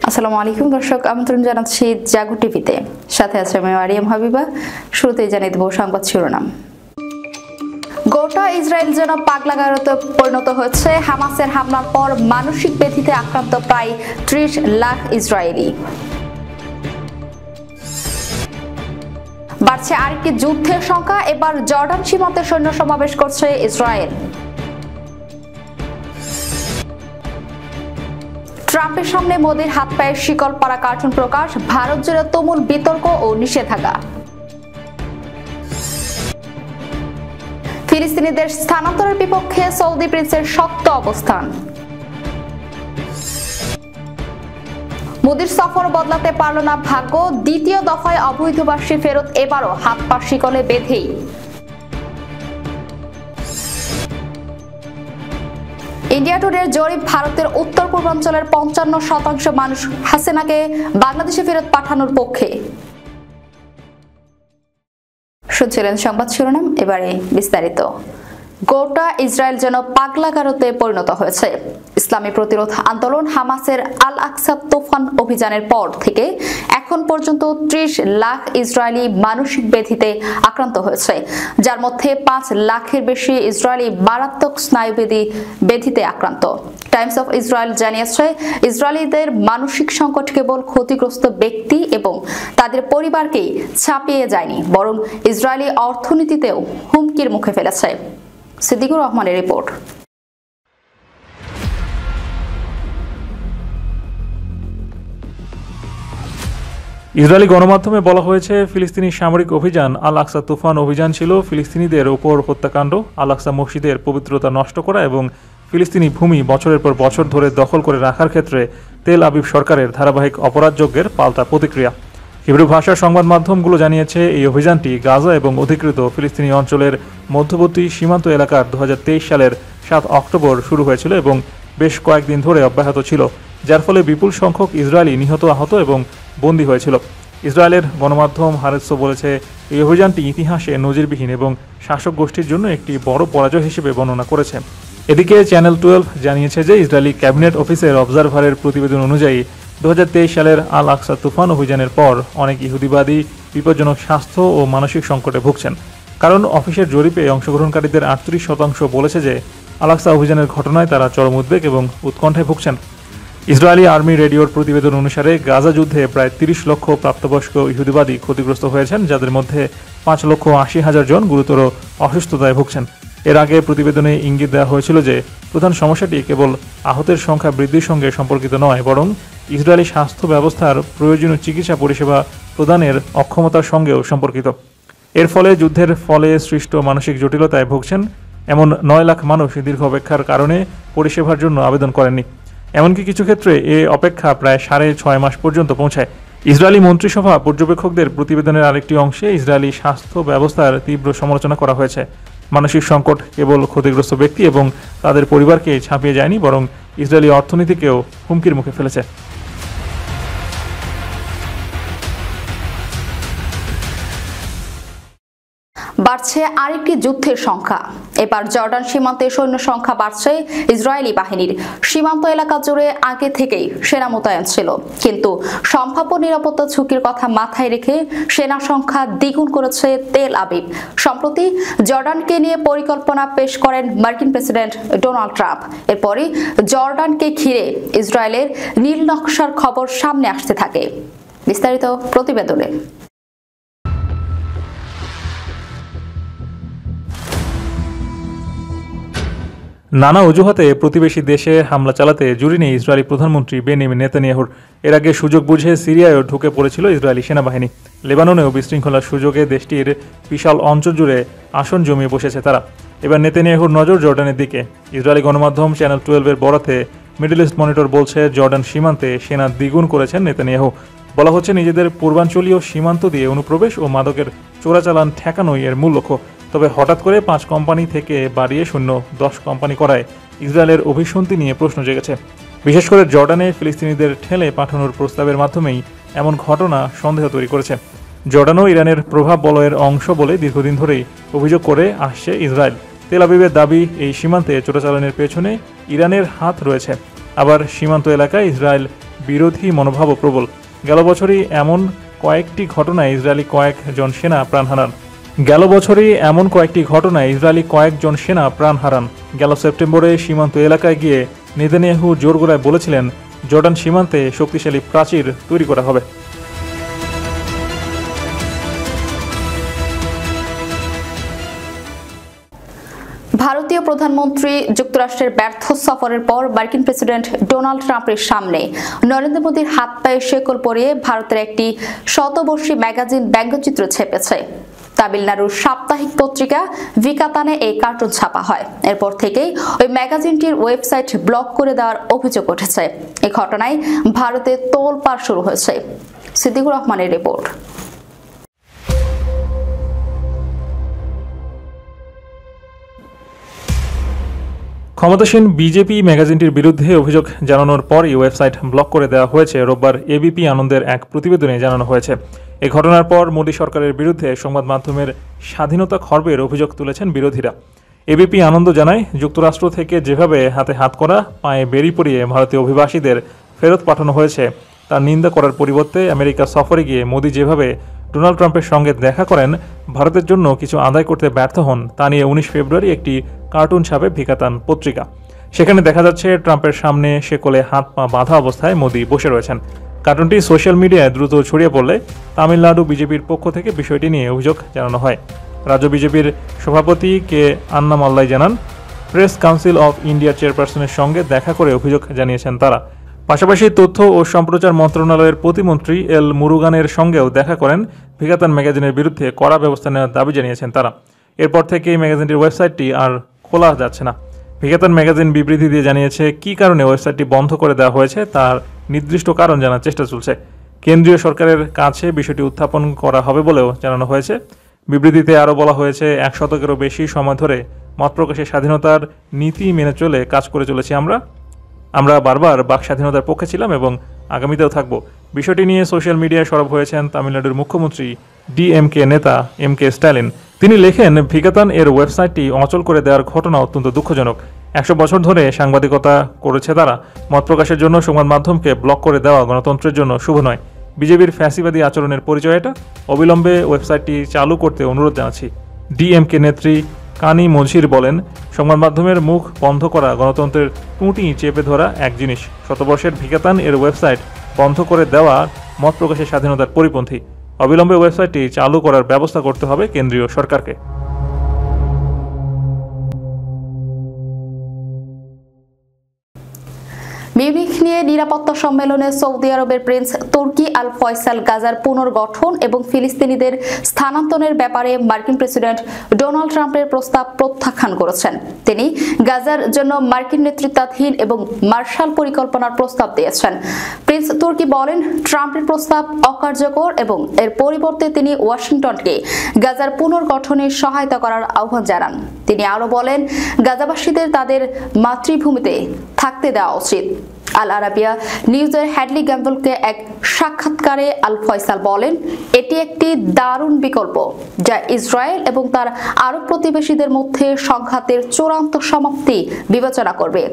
আসসালামু আলাইকুম দর্শক, আমন্ত্রণ জানাচ্ছি জাগো টিভিতে। সাথে আছে আমি মারিয়াম হাবিবা। শুরুতেই জানিয়ে দেব সংবাদ শিরোনাম। গোটা ইসরায়েল যেন পাগলাগারদে পরিণত হয়েছে। হামাসের হামলার পর মানসিক ব্যাধিতে আক্রান্ত প্রায় ৩০ লাখ ইসরায়েলি। বাড়ছে আরেকটি যুদ্ধের সংখ্যা। এবার জর্ডান সীমান্তে সৈন্য সমাবেশ করছে ইসরায়েল। ট্রাম্পের সামনে মোদির হাত পায়ের শিকল পরা কার্টুন প্রকাশ। ভারত জুড়ে তুমুল বিতর্ক ও নিষেধাজ্ঞা। ফিলিস্তিনিদের স্থানান্তরের বিপক্ষে সৌদি প্রিন্সের শক্ত অবস্থান। মোদির সফর বদলাতে পারল না ভাগ্য। দ্বিতীয় দফায় অবৈধবাসী ফেরত এবারও হাত পা শিকলে বেঁধেই। ইন্ডিয়া টুডের জরিপ, ভারতের উত্তর পূর্বাঞ্চলের ৫৫% মানুষ হাসিনাকে বাংলাদেশে ফেরত পাঠানোর পক্ষে। শুনছিলেন সংবাদ শিরোনাম, এবারে বিস্তারিত। গোটা ইসরায়েল যেন পাগলাগারদে পরিণত হয়েছে। ইসলামী প্রতিরোধ আন্দোলন হামাসের আল আকসা তুফান অভিযানের পর থেকে এখন পর্যন্ত ৩০ লাখ ইসরায়েলি মানসিক ব্যাধিতে আক্রান্ত হয়েছে, যার মধ্যে ৫ লাখের বেশি ইসরায়েলি মারাত্মক স্নায়ুবেদী ব্যাধিতে আক্রান্ত। টাইমস অফ ইসরায়েল জানিয়েছে, ইসরায়েলিদের মানসিক সংকট কেবল ক্ষতিগ্রস্ত ব্যক্তি এবং তাদের পরিবারকেই ছাপিয়ে যায়নি, বরং ইসরায়েলি অর্থনীতিতেও হুমকির মুখে ফেলেছে। সিদ্দিকুর রহমানের রিপোর্ট। ইসরায়েলি গণমাধ্যমে বলা হয়েছে, ফিলিস্তিনি সামরিক অভিযান আল আকসা তুফান অভিযান ছিল ফিলিস্তিনিদের ওপর হত্যাকাণ্ড, আল আকসা মসজিদের পবিত্রতা নষ্ট করা এবং ফিলিস্তিনি ভূমি বছরের পর বছর ধরে দখল করে রাখার ক্ষেত্রে তেল আবিব সরকারের ধারাবাহিক অপরাধযজ্ঞের পাল্টা প্রতিক্রিয়া। হিব্রু ভাষার সংবাদ মাধ্যমগুলো জানিয়েছে, এই অভিযানটি গাজা এবং অধিকৃত ফিলিস্তিনি অঞ্চলের মধ্যবর্তী সীমান্ত এলাকার ২০২৩ সালের ৭ অক্টোবর শুরু হয়েছিল এবং বেশ কয়েকদিন ধরে অব্যাহত ছিল, যার ফলে বিপুল সংখ্যক ইসরায়েলি নিহত, আহত এবং বন্দী হয়েছিল। ইসরায়েলের গণমাধ্যম হারেৎস বলেছে, এই অভিযানটি ইতিহাসে নজিরবিহীন এবং শাসক গোষ্ঠীর জন্য একটি বড় পরাজয় হিসেবে বর্ণনা করেছে। এদিকে চ্যানেল 12 জানিয়েছে যে ইসরায়েলি ক্যাবিনেট অফিসের অবজারভারের প্রতিবেদন অনুযায়ী ২০২৩ সালের আল আকসা তুফান অভিযানের পর অনেক ইহুদিবাদী বিপজ্জনক স্বাস্থ্য ও মানসিক সংকটে ভুগছেন। কারণ অফিসের জরিপে অংশগ্রহণকারীদের ৩৮% বলেছে যে আল আকসা অভিযানের ঘটনায় তারা চরম উদ্বেগ এবং উৎকণ্ঠায় ভুগছেন। ইসরায়েলি আর্মি রেডিওর প্রতিবেদন অনুসারে গাজা যুদ্ধে প্রায় ৩০ লক্ষ প্রাপ্তবয়স্ক ইহুদিবাদী ক্ষতিগ্রস্ত হয়েছেন, যাদের মধ্যে ৫,৮০,০০০ জন গুরুতর অসুস্থতায় ভুগছেন। এর আগে প্রতিবেদনে ইঙ্গিত দেওয়া হয়েছিল যে প্রধান সমস্যাটি কেবল আহতের সংখ্যা বৃদ্ধির সঙ্গে সম্পর্কিত নয়, বরং ইসরায়েলি স্বাস্থ্য ব্যবস্থার প্রয়োজনীয় চিকিৎসা পরিষেবা প্রদানের অক্ষমতার সঙ্গেও সম্পর্কিত। এর ফলে যুদ্ধের ফলে সৃষ্ট মানসিক জটিলতায় ভুগছেন এমন ৯ লাখ মানুষ দীর্ঘ অপেক্ষার কারণে পরিষেবার জন্য আবেদন করেননি। এমনকি কিছু ক্ষেত্রে এ অপেক্ষা প্রায় ৬.৫ মাস পর্যন্ত পৌঁছায়। ইসরায়েলি মন্ত্রিসভা পর্যবেক্ষকদের প্রতিবেদনের আরেকটি অংশে ইসরায়েলি স্বাস্থ্য ব্যবস্থার তীব্র সমালোচনা করা হয়েছে। মানসিক সংকট কেবল ক্ষতিগ্রস্ত ব্যক্তি এবং তাদের পরিবারকে ছাপিয়ে যায়নি, বরং ইসরায়েলি অর্থনীতিকেও হুমকির মুখে ফেলেছে। বাড়ছে আরেকটি যুদ্ধের সংখ্যা। এবার জর্ডান সীমান্তে সৈন্য সংখ্যা বাড়ছে। ইসরায়েলি বাহিনীর সীমান্ত এলাকা জুড়ে আগে থেকেই সেনা মোতায়েন ছিল, কিন্তু সম্ভাব্য নিরাপত্তা ঝুঁকির কথা মাথায় রেখে সেনা সংখ্যা দ্বিগুণ করেছে তেল আবিব। সম্প্রতি জর্ডানকে নিয়ে পরিকল্পনা পেশ করেন মার্কিন প্রেসিডেন্ট ডোনাল্ড ট্রাম্প। এরপরই জর্ডানকে ঘিরে ইসরায়েলের নীল নকশার খবর সামনে আসতে থাকে। বিস্তারিত প্রতিবেদনে। নানা অজুহাতে প্রতিবেশী দেশে হামলা চালাতে জুড়ি নেই ইসরায়েলি প্রধানমন্ত্রী বেনিয়ামিন নেতানিয়াহুর। এর আগে সুযোগ বুঝে সিরিয়ায়ও ঢুকে পড়েছিল ইসরায়েলি সেনাবাহিনী। লেবাননেও বিশৃঙ্খলার সুযোগে দেশটির বিশাল অঞ্চল জুড়ে আসন জমিয়ে বসেছে তারা। এবার নেতানিয়াহুর নজর জর্ডানের দিকে। ইসরায়েলি গণমাধ্যম চ্যানেল 12-এর বরাতে মিডল ইস্ট মনিটর বলছে, জর্ডান সীমান্তে সেনা দ্বিগুণ করেছেন নেতানিয়াহু। বলা হচ্ছে, নিজেদের পূর্বাঞ্চলীয় সীমান্ত দিয়ে অনুপ্রবেশ ও মাদকের চোরাচালান ঠেকানোই এর মূল লক্ষ্য। তবে হঠাৎ করে ৫ কোম্পানি থেকে বাড়িয়ে শূন্য ১০ কোম্পানি করায় ইসরায়েলের অভিসন্ধি নিয়ে প্রশ্ন জেগেছে। বিশেষ করে জর্ডানে ফিলিস্তিনিদের ঠেলে পাঠানোর প্রস্তাবের মাধ্যমেই এমন ঘটনা সন্দেহ তৈরি করেছে। জর্ডানও ইরানের প্রভাব বলয়ের অংশ বলে দীর্ঘদিন ধরেই অভিযোগ করে আসছে ইসরায়েল। তেল আবিবের দাবি, এই সীমান্তে চোরাচালানের পেছনে ইরানের হাত রয়েছে। আবার সীমান্ত এলাকায় ইসরায়েল বিরোধী মনোভাবও প্রবল। গেল বছরই এমন কয়েকটি ঘটনায় ইসরায়েলি কয়েকজন সেনা প্রাণ হারান। গেল সেপ্টেম্বরে সীমান্ত এলাকায় গিয়ে নেতানিয়াহু জোরগোড়ায় বলেছিলেন জর্ডান সীমান্তে শক্তিশালী প্রাচীর তৈরি করা হবে। ভারতীয় প্রধানমন্ত্রী যুক্তরাষ্ট্রের ব্যর্থ সফরের পর মার্কিন প্রেসিডেন্ট ডোনাল্ড ট্রাম্পের সামনে নরেন্দ্র মোদীর হাত পায়ে শেকল পরিয়ে ভারতের একটি শতবর্ষী ম্যাগাজিন ব্যঙ্গচিত্র ছেপেছে। তামিলনাড়ুর সাপ্তাহিক পত্রিকা ভিকাতানে এই কার্টুন ছাপা হয়। এরপর থেকেই ওই ম্যাগাজিনটির ওয়েবসাইট ব্লক করে দেওয়ার অভিযোগ উঠেছে। এই ঘটনায় ভারতে তোলপাড় শুরু হয়েছে। সিদ্দিকুর রহমানের রিপোর্ট। ক্ষমতাসীন বিজেপি ম্যাগাজিনটির বিরুদ্ধে অভিযোগ জানানোর পরই ওয়েবসাইট ব্লক করে দেওয়া হয়েছে। রোববার এবিপি আনন্দের এক প্রতিবেদনে জানানো হয়েছে। এই ঘটনার পর মোদী সরকারের বিরুদ্ধে সংবাদ মাধ্যমের স্বাধীনতা খর্বের অভিযোগ তুলেছেন বিরোধীরা। এবিপি আনন্দ জানায়, যুক্তরাষ্ট্র থেকে যেভাবে হাতে হাত করা পায়ে বেরি পরিয়ে ভারতীয় অভিবাসীদের ফেরত পাঠানো হয়েছে তার নিন্দা করার পরিবর্তে আমেরিকা সফরে গিয়ে মোদী যেভাবে ডোনাল্ড ট্রাম্পের সঙ্গে দেখা করেন, ভারতের জন্য কিছু আদায় করতে ব্যর্থ হন, তা নিয়ে 19 ফেব্রুয়ারি একটি কার্টুন ছাপে ভিকাতান পত্রিকা। সেখানে দেখা যাচ্ছে ট্রাম্পের সামনে শেকলে হাত পা বাঁধা অবস্থায় মোদী বসে রয়েছেন। কার্টুনটি সোশ্যাল মিডিয়ায় দ্রুত ছড়িয়ে পড়লে তামিলনাড়ু বিজেপির পক্ষ থেকে বিষয়টি নিয়ে অভিযোগ জানানো হয়। রাজ্য বিজেপির সভাপতি কে আন্নামাল্লাই জানান, প্রেস কাউন্সিল অফ ইন্ডিয়ার চেয়ারপারসনের সঙ্গে দেখা করে অভিযোগ জানিয়েছেন তারা। পাশাপাশি তথ্য ও সম্প্রচার মন্ত্রণালয়ের প্রতিমন্ত্রী এল মুরুগানের সঙ্গেও দেখা করেন। ভিকাতান ম্যাগাজিনের বিরুদ্ধে কড়া ব্যবস্থা নেওয়ার দাবি জানিয়েছেন তারা। এরপর থেকে এই ম্যাগাজিনটির ওয়েবসাইটটি আর খোলা যাচ্ছে না। ভিকাতান ম্যাগাজিন বিবৃতি দিয়ে জানিয়েছে কী কারণে ওয়েবসাইটটি বন্ধ করে দেওয়া হয়েছে তার নির্দিষ্ট কারণ জানার চেষ্টা চলছে। কেন্দ্রীয় সরকারের কাছে বিষয়টি উত্থাপন করা হবে বলেও জানানো হয়েছে। বিবৃতিতে আরও বলা হয়েছে, 1 শতকেরও বেশি সময় ধরে মত প্রকাশের স্বাধীনতার নীতি মেনে চলে কাজ করে চলেছি আমরা বারবার বাক স্বাধীনতার পক্ষে ছিলাম এবং আগামীতেও থাকব। বিষয়টি নিয়ে সোশ্যাল মিডিয়ায় সরব হয়েছেন তামিলনাড়ুর মুখ্যমন্ত্রী ডিএমকে নেতা এমকে স্ট্যালিন। তিনি লেখেন, ভিকাতান এর ওয়েবসাইটটি অচল করে দেওয়ার ঘটনা অত্যন্ত দুঃখজনক। 100 বছর ধরে সাংবাদিকতা করেছে তারা। মত প্রকাশের জন্য সংবাদ মাধ্যমকে ব্লক করে দেওয়া গণতন্ত্রের জন্য শুভ নয়। বিজেপির ফ্যাসিবাদী আচরণের পরিচয় এটা। অবিলম্বে ওয়েবসাইটটি চালু করতে অনুরোধ জানাচ্ছি। ডিএমকে নেত্রী কানি মজির বলেন, সংবাদ মাধ্যমের মুখ বন্ধ করা গণতন্ত্রের টুঁটি চেপে ধরা এক জিনিস। শতবর্ষের ভিকাতান এর ওয়েবসাইট বন্ধ করে দেওয়া মত প্রকাশের স্বাধীনতার পরিপন্থী। অবিলম্বে ওয়েবসাইটটি চালু করার ব্যবস্থা করতে হবে কেন্দ্রীয় সরকারকে। মিউনিখ নিয়ে নিরাপত্তা সম্মেলনে সৌদি আরবের প্রিন্স তুর্কি আল ফয়সাল গাজার পুনর্গঠন এবং ফিলিস্তিনিদের স্থানান্তরের ব্যাপারে মার্কিন প্রেসিডেন্ট ডোনাল্ড ট্রাম্পের প্রস্তাব প্রত্যাখ্যান করেছেন। তিনি গাজার জন্য মার্কিন নেতৃত্বাধীন এবং মার্শাল পরিকল্পনার প্রস্তাব দিয়েছেন। প্রিন্স তুর্কি বলেন, ট্রাম্পের প্রস্তাব অকার্যকর এবং এর পরিবর্তে তিনি ওয়াশিংটনকে গাজার পুনর্গঠনে সহায়তা করার আহ্বান জানান। তিনি আরও বলেন, গাজাবাসীদের তাদের মাতৃভূমিতে থাকতে দেওয়া উচিত। আল আরাবিয়া নিউজের হ্যাডলি গ্যাম্বলকে এক সাক্ষাৎকারে আল ফয়সাল বলেন, এটি একটি দারুণ বিকল্প যা ইসরায়েল এবং তার আরব প্রতিবেশীদের মধ্যে সংঘাতের চূড়ান্ত সমাপ্তি বিবেচনা করবে।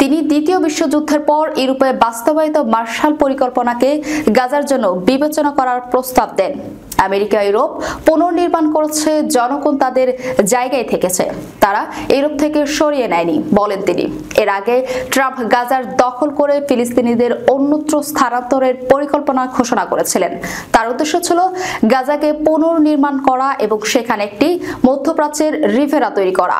তিনি দ্বিতীয় বিশ্বযুদ্ধের পর ইউরোপে বাস্তবায়িত মার্শাল পরিকল্পনাকে গাজার জন্য বিবেচনা করার প্রস্তাব দেন। আমেরিকা ইউরোপ পুনর্নির্মাণ করেছে, জনগণ তাদের জায়গায় থেকেছে, তারা ইউরোপ থেকে সরিয়ে নেয়নি বলেন তিনি। এর আগে ট্রাম্প গাজার দখল করে ফিলিস্তিনিদের অন্যত্র স্থানান্তরের পরিকল্পনা ঘোষণা করেছিলেন। তার উদ্দেশ্য ছিল গাজাকে পুনর্নির্মাণ করা এবং সেখানে একটি মধ্যপ্রাচ্যের রিভেরা তৈরি করা।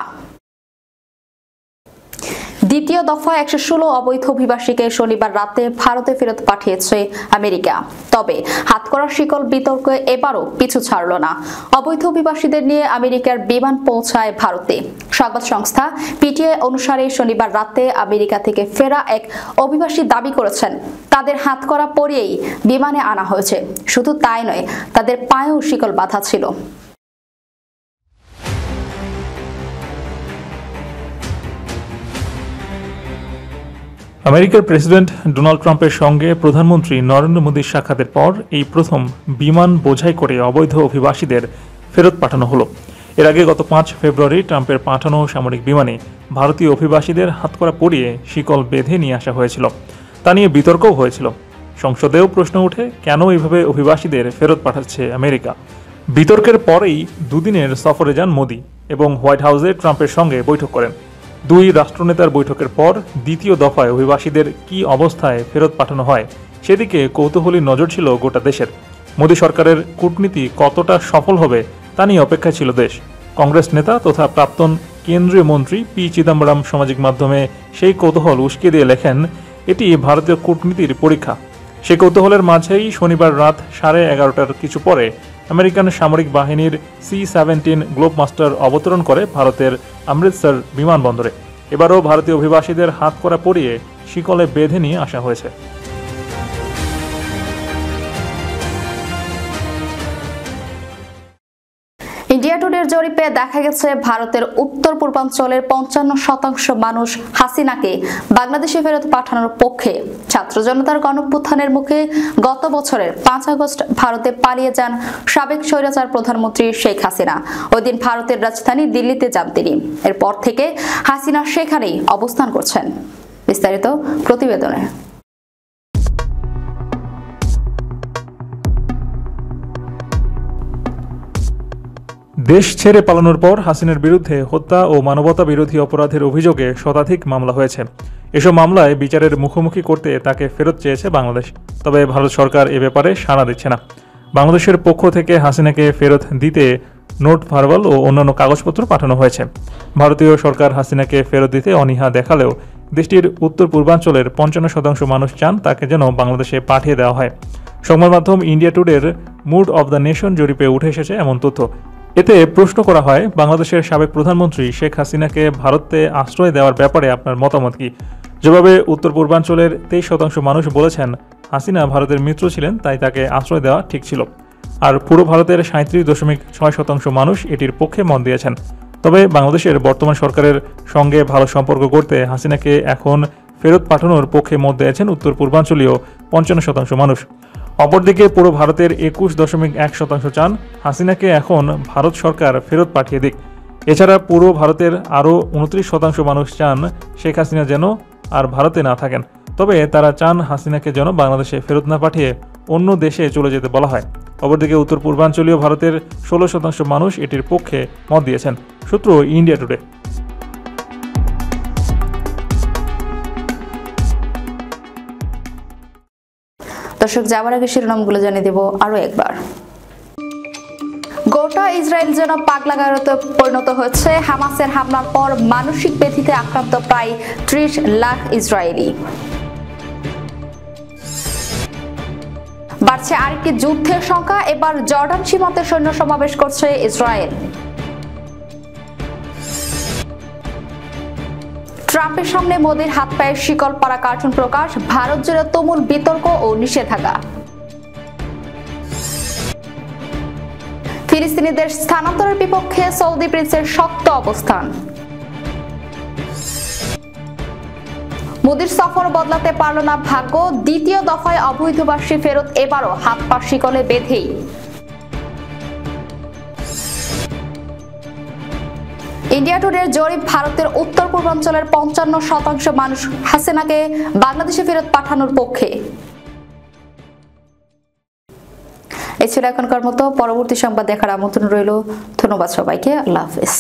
দ্বিতীয় দফায় 116 অবৈধ অভিবাসীকে শনিবার রাতে ভারতে ফেরত পাঠিয়েছে আমেরিকা। তবে হাতকড়ার শিকল বিতর্ক এবারও পিছু ছাড়ল না। অবৈধ অভিবাসীদের নিয়ে আমেরিকার বিমান পৌঁছায় ভারতে। সংবাদ সংস্থা পিটিআই অনুসারে শনিবার রাতে আমেরিকা থেকে ফেরা এক অভিবাসী দাবি করেছেন, তাদের হাতকড়া পরিয়েই বিমানে আনা হয়েছে। শুধু তাই নয়, তাদের পায়েও শিকল বাঁধা ছিল। আমেরিকার প্রেসিডেন্ট ডোনাল্ড ট্রাম্পের সঙ্গে প্রধানমন্ত্রী নরেন্দ্র মোদীর সাক্ষাতের পর এই প্রথম বিমান বোঝাই করে অবৈধ অভিবাসীদের ফেরত পাঠানো হলো। এর আগে গত 5 ফেব্রুয়ারি ট্রাম্পের পাঠানো সামরিক বিমানে ভারতীয় অভিবাসীদের হাতকড়া পরিয়ে শিকল বেঁধে নিয়ে আসা হয়েছিল। তা নিয়ে বিতর্কও হয়েছিল। সংসদেও প্রশ্ন ওঠে, কেন এইভাবে অভিবাসীদের ফেরত পাঠাচ্ছে আমেরিকা। বিতর্কের পরেই দুদিনের সফরে যান মোদি এবং হোয়াইট হাউসে ট্রাম্পের সঙ্গে বৈঠক করেন। দুই রাষ্ট্রনেতার বৈঠকের পর দ্বিতীয় দফায় অভিবাসীদের কী অবস্থায় ফেরত পাঠানো হয় সেদিকে কৌতূহলী নজর ছিল গোটা দেশের। মোদি সরকারের কূটনীতি কতটা সফল হবে তা নিয়ে অপেক্ষায় ছিল দেশ। কংগ্রেস নেতা তথা প্রাক্তন কেন্দ্রীয় মন্ত্রী পি চিদম্বরম সামাজিক মাধ্যমে সেই কৌতূহল উস্কে দিয়ে লেখেন, এটি ভারতীয় কূটনীতির পরীক্ষা। সেই কৌতূহলের মাঝেই শনিবার রাত 11:30টার কিছু পরে আমেরিকান সামরিক বাহিনীর C-17 গ্লোবমাস্টার অবতরণ করে ভারতের অমৃতসর বিমানবন্দরে। এবারও ভারতীয় অভিবাসীদের হাত করা পরিয়ে শিকলে বেঁধে নিয়ে আসা হয়েছে। ইন্ডিয়া টুডের জরিপে দেখা গেছে ভারতের উত্তর পূর্বাঞ্চলের 55% মানুষ হাসিনাকে বাংলাদেশে ফেরত পাঠানোর পক্ষে। ছাত্র জনতার গণঅভ্যুত্থানের মুখে গত বছরের 5 আগস্ট ভারতে পালিয়ে যান সাবেক স্বৈরাচার প্রধানমন্ত্রী শেখ হাসিনা। ওই দিন ভারতের রাজধানী দিল্লিতে যান তিনি। এরপর থেকে হাসিনা সেখানেই অবস্থান করছেন। বিস্তারিত প্রতিবেদনে। দেশ ছেড়ে পালানোর পর হাসিনার বিরুদ্ধে হত্যা ও মানবতা বিরোধী অপরাধের অভিযোগে শতাধিক মামলা হয়েছে। এসব মামলায় বিচারের মুখোমুখি করতে তাকে ফেরত চেয়েছে বাংলাদেশ। তবে ভারত সরকার এ ব্যাপারে সাড়া দিচ্ছে না। বাংলাদেশের পক্ষ থেকে হাসিনাকে ফেরত দিতে নোট ভার্বাল ও অন্যান্য কাগজপত্র পাঠানো হয়েছে। ভারতীয় সরকার হাসিনাকে ফেরত দিতে অনীহা দেখালেও দেশটির উত্তর পূর্বাঞ্চলের 55% মানুষ চান তাকে যেন বাংলাদেশে পাঠিয়ে দেওয়া হয়। সংবাদ মাধ্যম ইন্ডিয়া টুডের মুড অব দ্য নেশন জরিপে উঠে এসেছে এমন তথ্য। এতে প্রশ্ন করা হয়, বাংলাদেশের সাবেক প্রধানমন্ত্রী শেখ হাসিনাকে ভারতে আশ্রয় দেওয়ার ব্যাপারে আপনার মতামত কি? জবাবে উত্তর পূর্বাঞ্চলের 23% মানুষ বলেছেন, হাসিনা ভারতের মিত্র ছিলেন, তাই তাকে আশ্রয় দেওয়া ঠিক ছিল। আর পুরো ভারতের 37.6% মানুষ এটির পক্ষে মত দিয়েছেন। তবে বাংলাদেশের বর্তমান সরকারের সঙ্গে ভালো সম্পর্ক করতে হাসিনাকে এখন ফেরত পাঠানোর পক্ষে মত দিয়েছেন উত্তর পূর্বাঞ্চলীয় 55% মানুষ। অপরদিকে পুরো ভারতের 21.1% চান হাসিনাকে এখন ভারত সরকার ফেরত পাঠিয়ে দিক। এছাড়া পুরো ভারতের আরও 29% মানুষ চান শেখ হাসিনা যেন আর ভারতে না থাকেন। তবে তারা চান হাসিনাকে যেন বাংলাদেশে ফেরত না পাঠিয়ে অন্য দেশে চলে যেতে বলা হয়। অপরদিকে উত্তর পূর্বাঞ্চলীয় ভারতের 16% মানুষ এটির পক্ষে মত দিয়েছেন। সূত্র ইন্ডিয়া টুডে। দর্শক, যাবার আগে শিরোনামগুলো জানিয়ে দেব আরো একবার। গোটা ইসরায়েল যেন পাগলাগারদে পরিণত হয়েছে। হামাসের হামলার পর মানসিক ব্যাধিতে আক্রান্ত প্রায় 30 লাখ ইসরায়েলি। বাড়ছে আরেকটি যুদ্ধের সংখ্যা। এবার জর্ডান সীমান্তে সৈন্য সমাবেশ করছে ইসরায়েল। ট্রাম্পের সামনে মোদির হাত পায়ে শিকল পরা কার্টুন প্রকাশ। ভারত জুড়ে তুমুল বিতর্ক ও নিষেধাজ্ঞা। ফিলিস্তিনিদের স্থানান্তরের বিপক্ষে সৌদি প্রিন্সের শক্ত অবস্থান। মোদির সফর বদলাতে পারল না ভাগ্য। দ্বিতীয় দফায় অবৈধবাসী ফেরত এবারও হাত পা শিকলে বেঁধেই। ইন্ডিয়া টুডের জরিপ, ভারতের উত্তর পূর্বাঞ্চলের 55% মানুষ হাসিনাকে বাংলাদেশে ফেরত পাঠানোর পক্ষে। এই ছিল এখনকার মতো। পরবর্তী সংবাদ দেখার আমন্ত্রণ রইল। ধন্যবাদ সবাইকে। আল্লাহ হাফেজ।